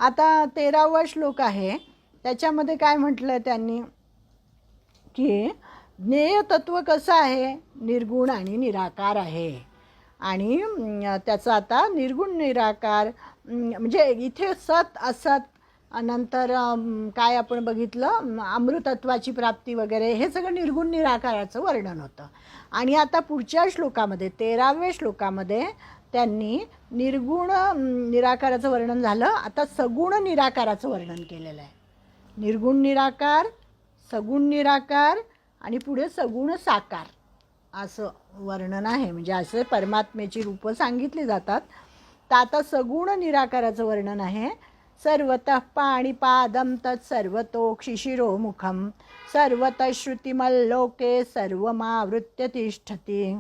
आता 13वा श्लोक आहे, त्याच्यामध्ये काय म्हटलं त्यांनी की ज्ञेय तत्व कसं आहे, निर्गुण आणि निराकार आहे. आणि त्याचं आता निर्गुण निराकार म्हणजे इथे सत असत, नंतर काय आपण बघितलं अमृतत्वाची प्राप्ती वगैरे, हे सगळं निर्गुण निराकाराचं वर्णन होतं. आणि आता पुढच्या श्लोकामध्ये 13व्या श्लोकामध्ये त्यांनी निर्गुण निराकाराचं वर्णन झालं. आता सगुण निराकाराचं वर्णन केलेलं आहे. निर्गुण निराकार, सगुण निराकार आणि पुढे सगुण साकार असं वर्णन आहे. म्हणजे असे परमात्म्याची रूपं सांगितली जातात. तर आता सगुण निराकाराचं वर्णन आहे. सर्वतः पाणिपादं तत्सर्वतोक्षिशिरो मुखं सर्वतः श्रुतिमल्लोके सर्वमावृत्य तिष्ठति.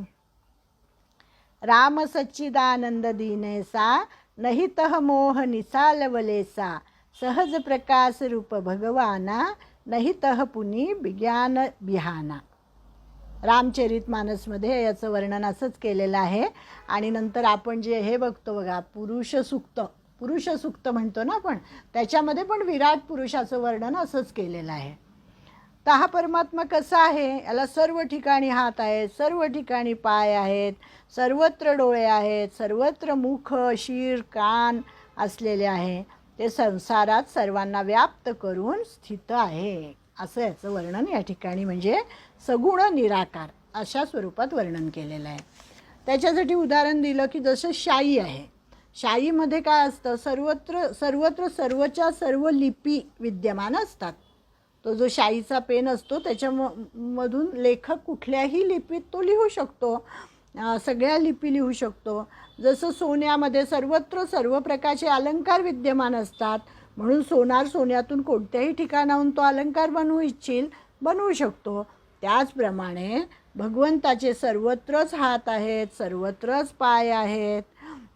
राम सच्चिदानंद दीनेसा नहितः मोह निसालवलेसा सहज प्रकाश रूप भगवाना नहितः पुनी विज्ञान बिहाना. रामचरितमानसमध्ये याचं वर्णन असंच केलेलं आहे. आणि नंतर आपण जे हे बघतो बघा, पुरुष सूक्त म्हणतो ना आपण, त्याच्यामध्ये पण विराट पुरुषाचं वर्णन असंच केलेलं आहे. तर हा परमात्मा कसा आहे, याला सर्व ठिकाणी हात आहेत, सर्व ठिकाणी पाय आहेत, सर्वत्र डोळे आहेत, सर्वत्र मुख शीर कान असलेले आहे. ते संसारात सर्वांना व्याप्त करून स्थित आहे, असं याचं वर्णन या ठिकाणी म्हणजे सगुण निराकार अशा स्वरूपात वर्णन केलेलं आहे. त्याच्यासाठी उदाहरण दिलं की जसं शाई आहे, शाईमध्ये काय असतं, सर्वत्र सर्वच्या सर्व लिपी विद्यमान असतात. तो जो शाईचा पेन असतो त्याच्यामधून लेखक कुठल्याही लिपीत तो लिहू शकतो, सगळ्या लिपी लिहू शकतो. जसं सोन्यामध्ये सर्वत्र सर्व प्रकारचे अलंकार विद्यमान असतात, म्हणून सोन्यातून कोणत्याही ठिकाणाहून तो अलंकार बनवू शकतो. त्याचप्रमाणे भगवंताचे सर्वत्रच हात आहेत, सर्वत्रच पाय आहेत.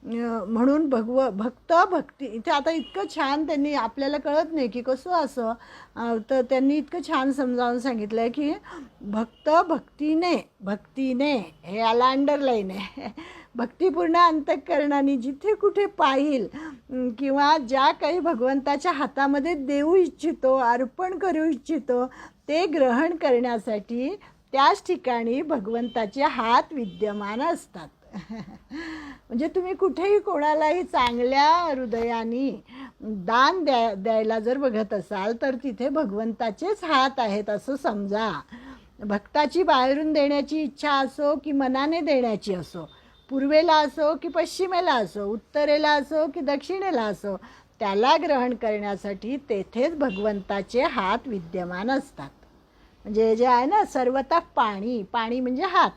म्हणून भक्ती इथे आता इतकं छान त्यांनी, आपल्याला कळत नाही की कसं असं, तर त्यांनी इतकं छान समजावून सांगितलं आहे की भक्तीने हे याला अंडरलाईन आहे, भक्तिपूर्ण अंतःकरणाने जिथे कुठे पाहिल किंवा ज्या काही भगवंताच्या हातामध्ये देऊ इच्छितो, अर्पण करू इच्छितो, ते ग्रहण करण्यासाठी त्याच ठिकाणी भगवंताचे हात विद्यमान असतात. म्हणजे तुम्ही कुठेही कोणालाही चांगल्या हृदयाने दान द्यायला जर बघत असाल तर तिथे भगवंताचेच हात आहेत असं समजा. भक्ताची बाहेरून देण्याची इच्छा असो की मनाने देण्याची असो, पूर्वेला असो की पश्चिमेला असो, उत्तरेला असो की दक्षिणेला असो, त्याला ग्रहण करण्यासाठी तेथेच भगवंताचे हात विद्यमान असतात. म्हणजे जे आहे ना, सर्वतः पाणी म्हणजे हात.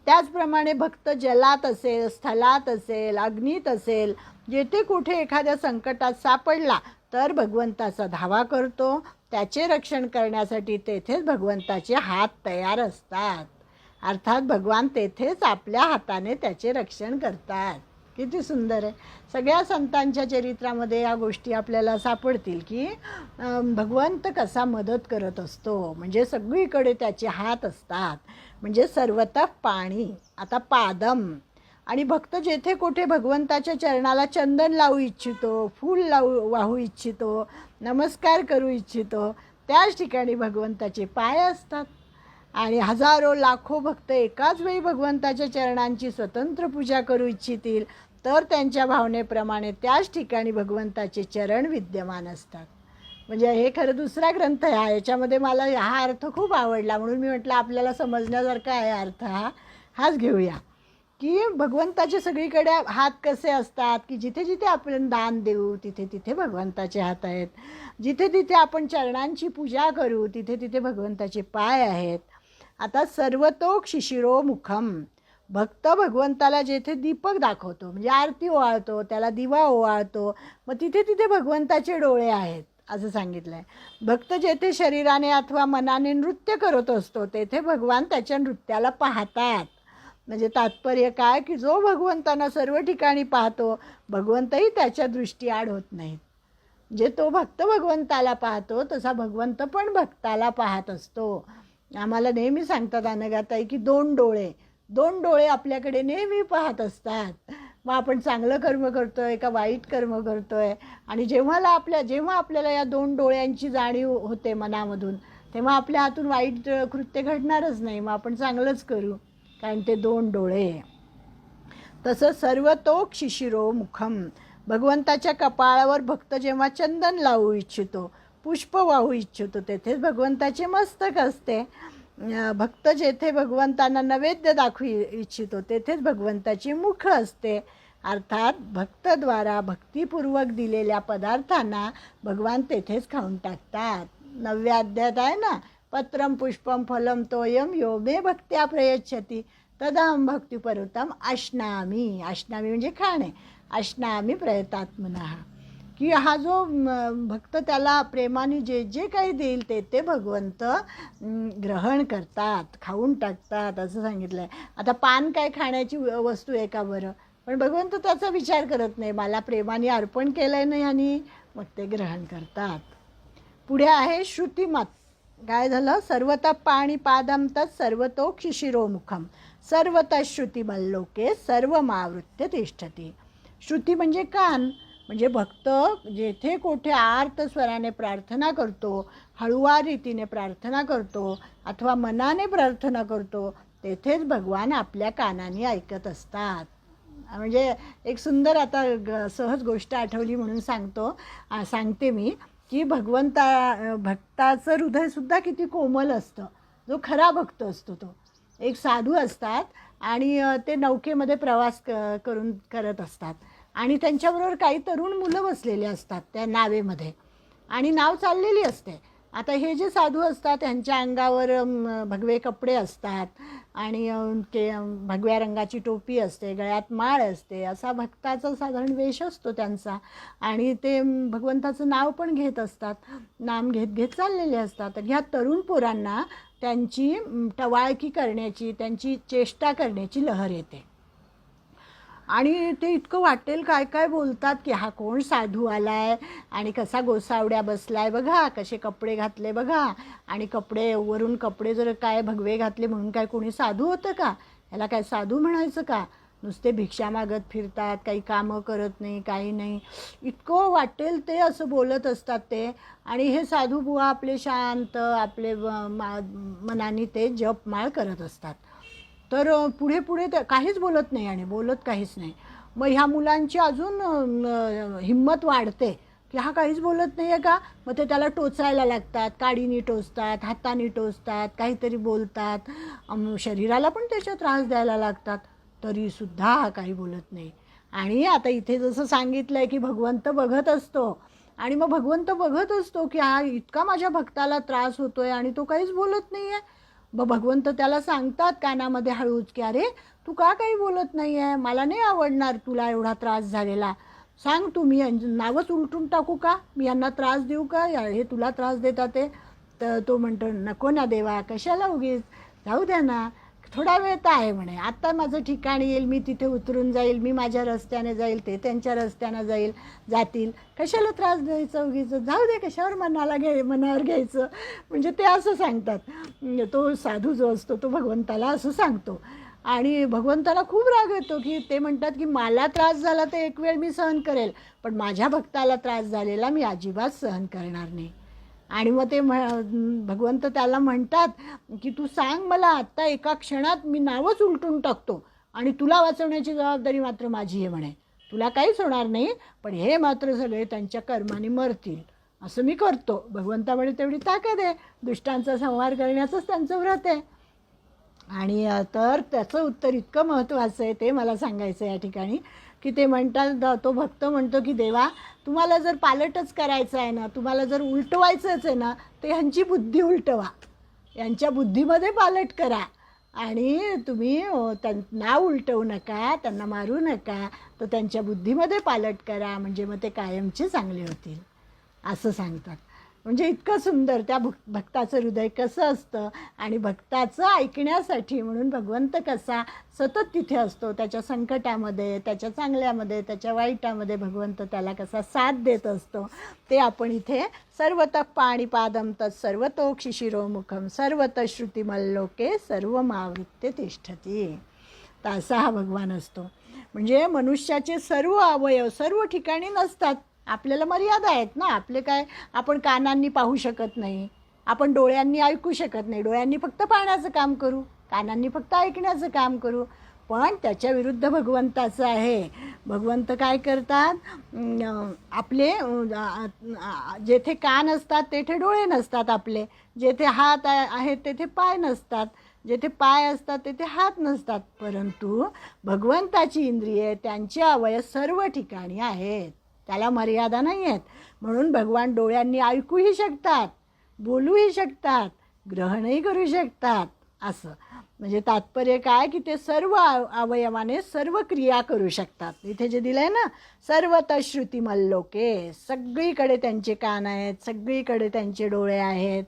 त्याचप्रमाणे भक्त जलात असेल, स्थलात असेल, अग्नीत असेल, जेथे कुठे एखाद्या संकटात सापडला तर भगवंताचा धावा करतो. त्याचे रक्षण करण्यासाठी तेथेच भगवंताचे हात तयार असतात. अर्थात भगवान तेथेच आपल्या हाताने त्याचे रक्षण करतात. किती सुंदर आहे. सगळ्या संतांच्या चरित्रामध्ये या गोष्टी आपल्याला सापडतील की भगवंत कसा मदत करत असतो. म्हणजे सगळीकडे त्याचे हात असतात. म्हणजे सर्वतः पाणी. आता पादम, आणि भक्त जेथे कुठे भगवंताच्या चरणाला चंदन लावू इच्छितो, फूल वाहू इच्छितो, नमस्कार करू इच्छितो, त्याच ठिकाणी भगवंताचे पाय असतात. आणि हजारो लाखो भक्त एकाच वेळी भगवंताच्या चरणांची स्वतंत्र पूजा करू इच्छितील तर त्यांच्या भावनेप्रमाणे त्याच ठिकाणी भगवंताचे चरण विद्यमान असतात. म्हणजे हे खरं दुसरा ग्रंथ आहे, याच्यामध्ये मला हा अर्थ खूप आवडला, म्हणून मी म्हटलं आपल्याला समजण्यासारखा आहे अर्थ हाच घेऊया. की भगवंताचे सगळीकडे हात कसे असतात की जिथे जिथे आपण दान देऊ तिथे तिथे भगवंताचे हात आहेत, जिथे तिथे आपण चरणांची पूजा करू तिथे तिथे भगवंताचे पाय आहेत. आता सर्वतोक शिशिरो मुखम, भक्त भगवंताला जेथे दीपक दाखवतो म्हणजे आरती ओवाळतो, त्याला दिवा ओवाळतो, मग तिथे तिथे भगवंताचे डोळे आहेत असं सांगितलं आहे. भक्त जेथे शरीराने अथवा मनाने नृत्य करत असतो तेथे भगवान त्याच्या नृत्याला पाहतात. म्हणजे तात्पर्य काय की जो भगवंतांना सर्व ठिकाणी पाहतो भगवंतही त्याच्या दृष्टीआड होत नाहीत. जे तो भक्त भगवंताला पाहतो तसा भगवंत पण भक्ताला पाहत असतो. आम्हाला नेहमी सांगतात अनघाताई की दोन डोळे आपल्याकडे नेहमी पाहत असतात. मग आपण चांगलं कर्म करतो आहे का वाईट कर्म करतो आहे. आणि जेव्हा आपल्याला या दोन डोळ्यांची जाणीव होते मनामधून, तेव्हा आपल्या हातून वाईट कृत्य घडणारच नाही. मग आपण चांगलंच करू, कारण ते दोन डोळे. तसं सर्वतोक शिशिरो मुखम, भगवंताच्या कपाळावर भक्त जेव्हा चंदन लावू इच्छितो, पुष्प वाहू इच्छितो, तेथेच भगवंताचे मस्तक असते. भक्त जेथे भगवंतांना नैवेद्य दाखवू इच्छितो, तेथेच भगवंताची मुख असते. अर्थात भक्तद्वारा भक्तिपूर्वक दिलेल्या पदार्थांना भगवान तेथेच खाऊन टाकतात. 9व्या अध्यायात आहे ना, पत्रम पुष्पम फलम तोयम यो मे भक्त्या प्रयच्छती तदाहम भक्तिपर्वतम अश्नामी. अश्नामी म्हणजे खाणे. अश्नामी प्रयतात्मनः, की हा जो भक्त त्याला प्रेमाने जे जे काही देईल ते भगवंत ग्रहण करतात, खाऊन टाकतात असं सांगितलं आहे. आता पान काय खाण्याची वस्तू आहे का बरं? पण भगवंत त्याचा विचार करत नाही, मला प्रेमाने अर्पण केलं आहे नाही आणि मग ते ग्रहण करतात. पुढे आहे श्रुतिमत. काय झालं? सर्वतः पाणिपादं तत् सर्वतोक शिशिरोमुखम सर्वतः श्रुतिमल्लोके सर्वमावृत्य तिष्ठती. श्रुती म्हणजे कान. म्हणजे भक्त जेथे कोठे आर्त स्वराने प्रार्थना करतो, हळुवार रीतीने प्रार्थना करतो अथवा मनाने प्रार्थना करतो, तेथेच भगवान आपल्या कानाने ऐकत असतात. म्हणजे एक सुंदर आता सहज गोष्ट आठवली म्हणून सांगते मी, की भक्ताचं हृदयसुद्धा किती कोमल असतं. जो खरा भक्त असतो तो. एक साधू असतात आणि ते नौकेमध्ये प्रवास करत असतात आणि त्यांच्याबरोबर काही तरुण मुलं बसलेली असतात त्या नावेमध्ये आणि नाव चाललेली असते. आता हे जे साधू असतात त्यांच्या अंगावर भगवे कपडे असतात आणि भगव्या रंगाची टोपी असते, गळ्यात माळ असते, असा भक्ताचा साधारण वेश असतो त्यांचा. आणि ते भगवंताचं नाव पण घेत असतात, नाम घेत घेत चाललेले असतात. ह्या तरुण पोरांना त्यांची टवाळकी करण्याची, त्यांची चेष्टा करण्याची लहर येते आणि ते इतकं वाटेल काय काय बोलतात, की हा कोण साधू आला आहे आणि कसा गोसावड्या बसला आहे बघा, कसे कपडे घातले बघा, आणि वरून कपडे जर काय भगवे घातले म्हणून काय कोणी साधू होतं का? ह्याला काय साधू म्हणायचं का? नुसते भिक्षा मागत फिरतात, काही कामं करत नाही, काही नाही, इतकं वाटेल ते असं बोलत असतात ते. आणि हे साधू बुवा आपले शांत आपले मनाने ते जपमाळ करत असतात. तर पुढे पुढे ते काहीच बोलत नाही आणि बोलत काहीच नाही. मग ह्या मुलांची अजून हिंमत वाढते, की हा काहीच बोलत नाही आहे का? मग ते त्याला टोचायला लागतात, काडीने टोचतात, हाताने टोचतात, काहीतरी बोलतात, शरीराला पण त्याचा त्रास द्यायला लागतात, तरीसुद्धा हा काही बोलत नाही. आणि आता इथे जसं सांगितलं आहे की भगवंत बघत असतो, आणि मग भगवंत बघत असतो की हा इतका माझ्या भक्ताला त्रास होतो आहे आणि तो काहीच बोलत नाही आहे. मग भगवंत त्याला सांगतात कानामध्ये हळूच, की अरे तू का काही बोलत नाही आहे? मला नाही आवडणार तुला एवढा त्रास झालेला. सांग, तू मी नावच उलटून टाकू का? मी यांना त्रास देऊ का? हे तुला त्रास देतात ते. तर तो म्हणतो, नको ना देवा, कशाला उगीच, जाऊ द्या ना, थोडा वेळ तर आहे म्हणे, आता माझं ठिकाण येईल, मी तिथे उतरून जाईल, मी माझ्या रस्त्याने जाईल, ते त्यांच्या रस्त्यानं जातील, कशाला त्रास द्यायचा उगीच, जाऊ दे, कशावर मनावर घ्यायचं. म्हणजे ते असं सांगतात. तो साधू जो असतो तो भगवंताला असं सांगतो आणि भगवंताला खूप राग येतो, की ते म्हणतात की मला त्रास झाला तर एक वेळ मी सहन करेल, पण माझ्या भक्ताला त्रास झालेला मी अजिबात सहन करणार नाही. आणि मग ते भगवंत त्याला म्हणतात की तू सांग मला, आत्ता एका क्षणात मी नावच उलटून टाकतो आणि तुला वाचवण्याची जबाबदारी मात्र माझी आहे म्हणे. तुला काहीच होणार नाही, पण हे मात्र सगळे त्यांच्या कर्माने मरतील, असं मी करतो. भगवंतामुळे तेवढी ताकद आहे, दुष्टांचा संहार करण्याचंच त्यांचं व्रत आहे. आणि तर त्याचं उत्तर इतकं महत्त्वाचं आहे, ते मला सांगायचं या ठिकाणी, की ते म्हणतात, तो भक्त म्हणतो की देवा, तुम्हाला जर पालटच करायचं आहे ना, तुम्हाला जर उलटवायचंच आहे ना, ते ह्यांची बुद्धी उलटवा, यांच्या बुद्धीमध्ये पालट करा आणि तुम्ही त्यांना उलटवू नका, त्यांना मारू नका, तर त्यांच्या बुद्धीमध्ये पालट करा, म्हणजे मग ते कायमचे चांगले होतील, असं सांगतात. म्हणजे इतकं सुंदर त्या भक्ताचं हृदय कसं असतं आणि भक्ताचं ऐकण्यासाठी म्हणून भगवंत कसा सतत तिथे असतो, त्याच्या संकटामध्ये, त्याच्या चांगल्यामध्ये, त्याच्या वाईटामध्ये भगवंत त्याला कसा साथ देत असतो, ते आपण इथे सर्वतः पाणिपादं तत् सर्वतोक शिशिरोमुखम सर्वतः श्रुतिमल्लोके सर्वमावृत्य तिष्ठती. तर असा हा भगवान असतो. म्हणजे मनुष्याचे सर्व अवयव सर्व ठिकाणी नसतात. आपल्याला मर्यादा आहेत ना. आपले काय, आपण कानांनी पाहू शकत नाही, आपण डोळ्यांनी ऐकू शकत नाही. डोळ्यांनी फक्त पाहण्याचं काम करू, कानांनी फक्त ऐकण्याचं काम करू. पण त्याच्या विरुद्ध भगवंताचं आहे. भगवंत काय करतात, आपले जेथे कान असतात तेथे डोळे नसतात आपले, जेथे हात आहेत तेथे पाय नसतात, जेथे पाय असतात तेथे हात नसतात. परंतु भगवंताची इंद्रिये, त्यांचे अवयव सर्व ठिकाणी आहेत, त्याला मर्यादा नाही आहेत. म्हणून भगवान डोळ्यांनी ऐकूही शकतात, बोलूही शकतात, ग्रहणही करू शकतात. असं म्हणजे तात्पर्य काय, की ते सर्व अवयवाने सर्व क्रिया करू शकतात. इथे जे दिलं आहे ना, सर्वतः श्रुतिमल्लोके, सगळीकडे त्यांचे कान आहेत, सगळीकडे त्यांचे डोळे आहेत.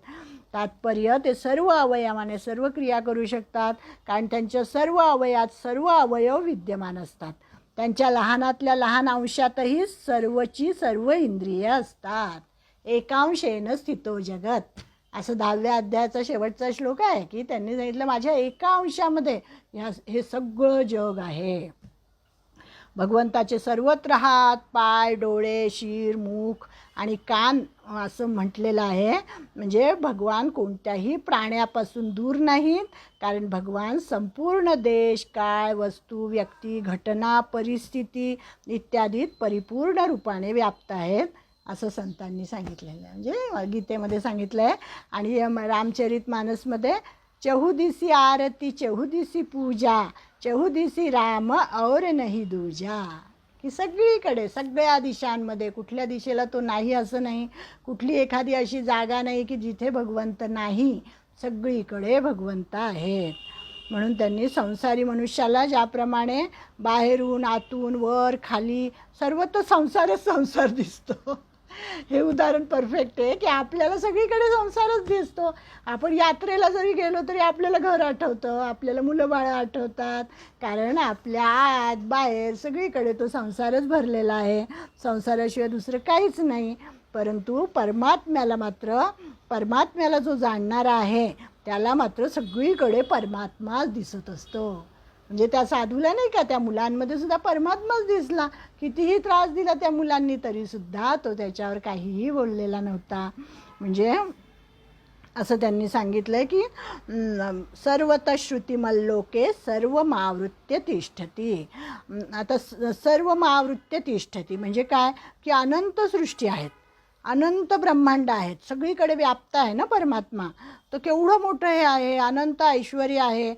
तात्पर्य ते सर्व अवयवाने सर्व क्रिया करू शकतात, कारण त्यांच्या सर्व अवयवात सर्व अवयव विद्यमान असतात. त्यांच्या लहानातल्या लहान अंशातही सर्वची सर्व इंद्रिय असतात. एकांशेन स्थितो जगत, असं 10व्या अध्यायाचा शेवटचा श्लोक आहे, की त्यांनी सांगितलं माझ्या एका अंशामध्ये हे सगळं जग आहे. भगवंताचे सर्वत्र हात, पाय, डोळे, शिर, मुख आणि कान असं म्हटलेलं आहे. म्हणजे भगवान कोणत्याही प्राण्यापासून दूर नाहीत, कारण भगवान संपूर्ण देश, काळ, वस्तू, व्यक्ती, घटना, परिस्थिती इत्यादीत परिपूर्ण रूपाने व्याप्त आहेत, असं संतांनी सांगितलेलं आहे. म्हणजे गीतेमध्ये सांगितलं आहे. आणि रामचरित मानसमध्ये चहुदिसी आरती, चहुदिसी पूजा, चहुदिसी राम और नहीं दूजा, की सगळीकडे सगळ्या दिशांमध्ये, कुठल्या दिशेला तो नाही असं नाही, कुठली एखादी अशी जागा नाही की जिथे भगवंत नाही, सगळीकडे भगवंत आहेत. म्हणून त्यांनी संसारी मनुष्याला ज्याप्रमाणे बाहेरून, आतून, वर, खाली सर्वत्र संसारच संसार दिसतो, हे उदाहरण परफेक्ट आहे, की आपल्याला सगळीकडे संसारच दिसतो. आपण यात्रेला जरी गेलो तरी आपल्याला घर आठवतं, आपल्याला मुलं बाळं आठवतात, कारण आपल्या आत बाहेर सगळीकडे तो संसारच भरलेला आहे. संसाराशिवाय दुसरं काहीच नाही. परंतु परमात्म्याला जो जाणणारा आहे त्याला मात्र सगळीकडे परमात्माच दिसत असतो. म्हणजे त्या साधूला नाही का, त्या मुलांमध्ये सुद्धा परमात्माच दिसला. कितीही त्रास दिला त्या मुलांनी तरीसुद्धा तो त्याच्यावर काहीही बोललेला नव्हता. म्हणजे असं त्यांनी सांगितलं आहे, की सर्वतः श्रुतिमल्लोके सर्वमावृत्य तिष्ठती. आता सर्वमावृत्य तिष्ठती म्हणजे काय, की अनंत सृष्टी आहेत, अनंत ब्रह्मांड आहेत, सगळीकडे व्याप्त आहे ना परमात्मा. तर केवढं मोठं हे आहे, अनंत ऐश्वर्य आहे,